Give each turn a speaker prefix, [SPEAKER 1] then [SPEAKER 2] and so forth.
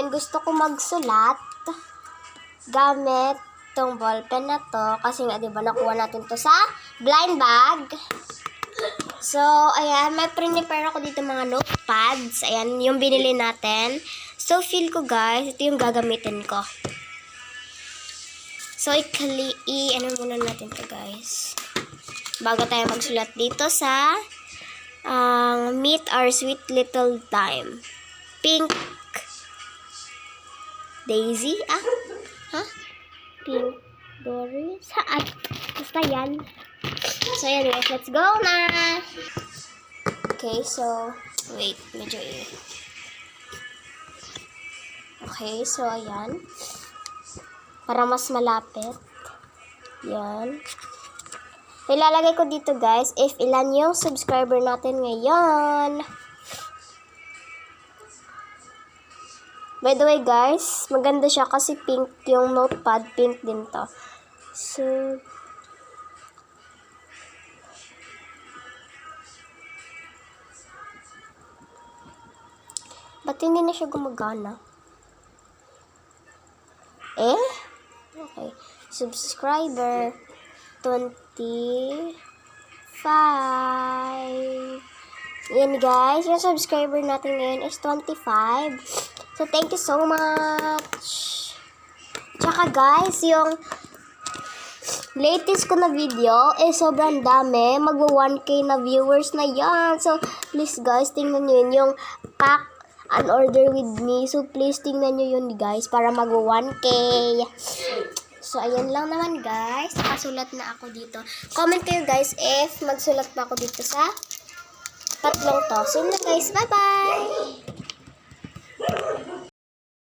[SPEAKER 1] ngayon gusto ko magsulat gamit tong ballpen na to. Kasi nga, diba, nakuha natin to sa blind bag. So, ayan, may prepare ako dito mga notepads. Ayan, yung binili natin. So, feel ko guys, ito yung gagamitin ko. So, ano muna natin to guys. Bago tayo magsulat dito sa Meet Our Sweet Little Time. Pink Daisy? Pink Doris? Basta yan. So, yan guys, let's go na! Okay, so, wait, medyo Okay, so, ayan. Para mas malapit. Yan. Ilalagay ko dito guys, if ilan yung subscriber natin ngayon. By the way guys, maganda siya kasi pink yung notepad, pink din to. So, ba't hindi na siya gumagana? Okay. Subscriber 25. Yan guys, yung subscriber natin ngayon is 25. So, thank you so much. Tsaka guys, yung latest ko na video is sobrang dami. Magwa 1K na viewers na yan. So, please guys, tingnan nyo yun. Yung pack an order with me. So, please tingnan nyo yun guys para magwa 1K. So, ayan lang naman guys. Nakasulat na ako dito. Comment kayo guys if magsulat pa ako dito sa tatlong to. So, yun na guys. Bye-bye!